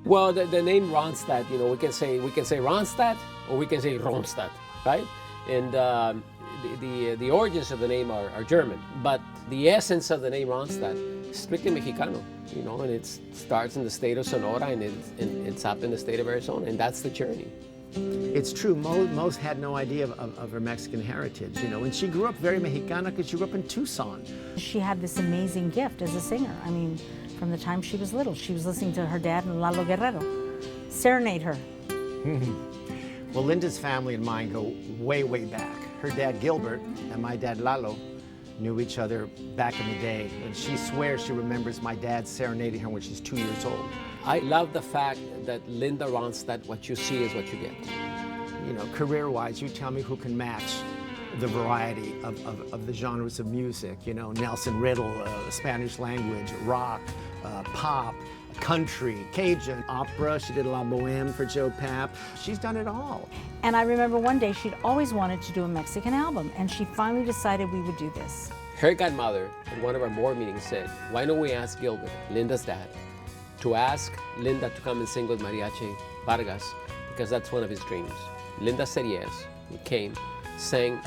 Well, the name Ronstadt, we can say Ronstadt or we can say Ronstadt, right? And the origins of the name are German, but the essence of the name Ronstadt is strictly Mexicano, and it starts in the state of Sonora and it's up in the state of Arizona, and that's the journey. It's true, Mo had no idea of her Mexican heritage, and she grew up very Mexicana because she grew up in Tucson. She had this amazing gift as a singer. I mean, from the time she was little, she was listening to her dad and Lalo Guerrero serenade her. Well, Linda's family and mine go way, way back. Her dad, Gilbert, and my dad, Lalo, knew each other back in the day, and she swears she remembers my dad serenading her when she's 2 years old. I love the fact that Linda Ronstadt, what you see is what you get. Career-wise, you tell me who can match the variety of the genres of music. Nelson Riddle, Spanish language, rock, pop, country, Cajun, opera. She did La Boheme for Joe Papp. She's done it all. And I remember one day she'd always wanted to do a Mexican album, and she finally decided we would do this. Her godmother at one of our board meetings said, why don't we ask Gilbert, Linda's dad, to ask Linda to come and sing with Mariachi Vargas, because that's one of his dreams. Linda said yes. He came, sang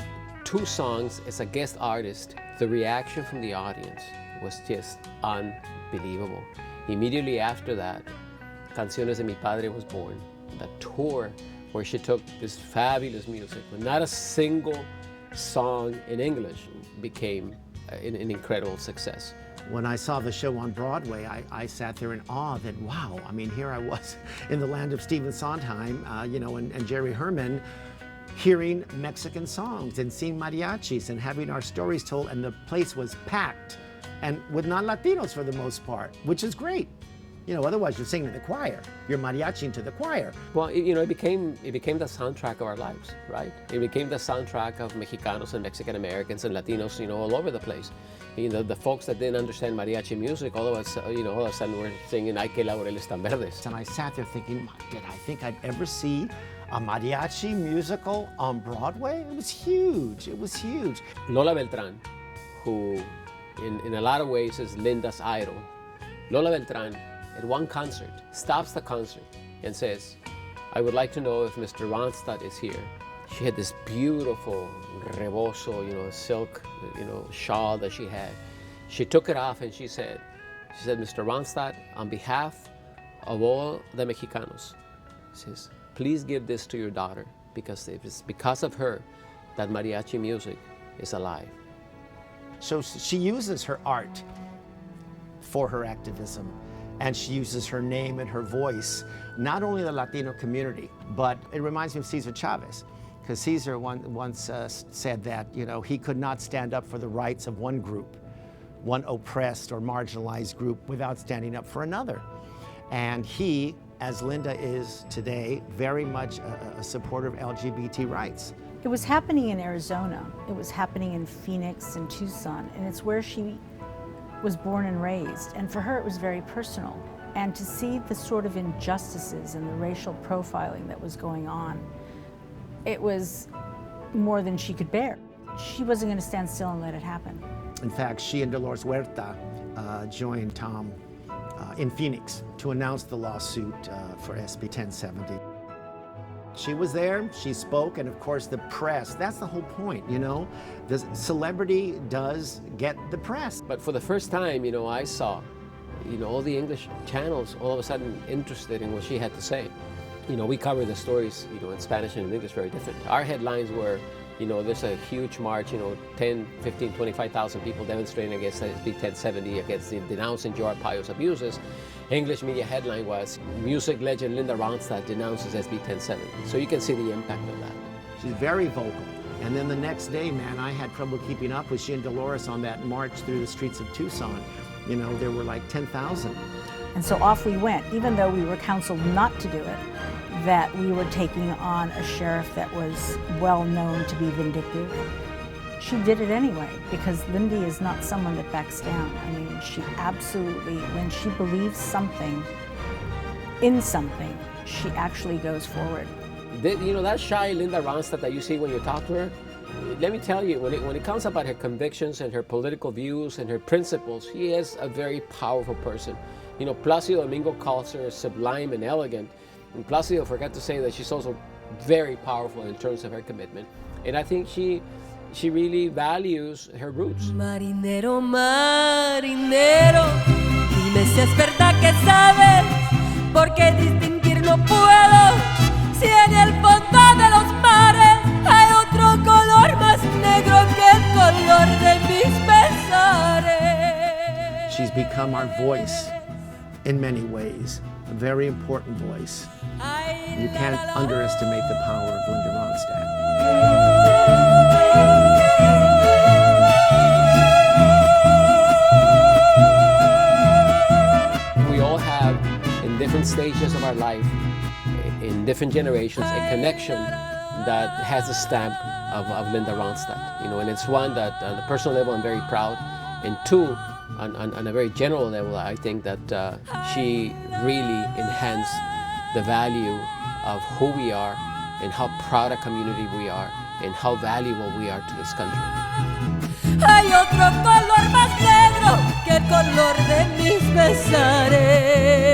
2 songs as a guest artist. The reaction from the audience was just unbelievable. Immediately after that, Canciones de Mi Padre was born. The tour where she took this fabulous music, with not a single song in English, became an incredible success. When I saw the show on Broadway, I sat there in awe that, wow, I mean, here I was in the land of Stephen Sondheim, and Jerry Herman, hearing Mexican songs and seeing mariachis and having our stories told, and the place was packed, and with non-Latinos for the most part, which is great. Otherwise you're singing to the choir, you're mariachiing to the choir. Well, it became the soundtrack of our lives, right? It became the soundtrack of Mexicanos and Mexican Americans and Latinos, all over the place. The folks that didn't understand mariachi music, all of a sudden were singing Ay que laureles tan verdes. And I sat there thinking, did I think I'd ever see a mariachi musical on Broadway? It was huge, it was huge. Lola Beltran, who in a lot of ways is Linda's idol. Lola Beltran, at one concert, stops the concert and says, I would like to know if Mr. Ronstadt is here. She had this beautiful rebozo, silk, shawl that she had. She took it off and she said, Mr. Ronstadt, on behalf of all the Mexicanos, says, please give this to your daughter, because it's because of her that mariachi music is alive. So she uses her art for her activism, and she uses her name and her voice, not only the Latino community, but it reminds me of Cesar Chavez, because Cesar once said that he could not stand up for the rights of one group, one oppressed or marginalized group, without standing up for another. And he, as Linda is today, very much a supporter of LGBT rights. It was happening in Arizona. It was happening in Phoenix and Tucson, and it's where she was born and raised. And for her, it was very personal. And to see the sort of injustices and the racial profiling that was going on, it was more than she could bear. She wasn't going to stand still and let it happen. In fact, she and Dolores Huerta joined Tom in Phoenix to announce the lawsuit for SB 1070. She was there, she spoke, and of course the press, that's the whole point, The celebrity does get the press. But for the first time, I saw, all the English channels all of a sudden interested in what she had to say. We cover the stories, in Spanish and in English very different. Our headlines were, there's a huge march, 10, 15, 25,000 people demonstrating against SB 1070, against denouncing Joe Arpaio's abuses. English media headline was, music legend Linda Ronstadt denounces SB 1070. So you can see the impact of that. She's very vocal. And then the next day, man, I had trouble keeping up with she and Dolores on that march through the streets of Tucson. There were like 10,000. And so off we went, even though we were counseled not to do it, that we were taking on a sheriff that was well known to be vindictive. She did it anyway, because Lindy is not someone that backs down. I mean, she absolutely, when she believes something, in something, she actually goes forward. That shy Linda Ronstadt that you see when you talk to her, let me tell you, when it comes about her convictions and her political views and her principles, she is a very powerful person. You know, Placido Domingo calls her sublime and elegant. And Placido forgot to say that she's also very powerful in terms of her commitment. And I think she really values her roots. Marinero, marinero, dime si es verdad que sabes, porque distinguir no puedo, si en el fondo de los mares hay otro color más negro que el color de mis pesares. She's become our voice in many ways, a very important voice. You can't underestimate the power of Linda Ronstadt. We all have, in different stages of our life, in different generations, a connection that has the stamp of Linda Ronstadt. You know, and it's one that, on a personal level, I'm very proud, and two, on a very general level, I think that she really enhanced the value of who we are and how proud a community we are and how valuable we are to this country. Hay otro color más negro que el color de mis pesares.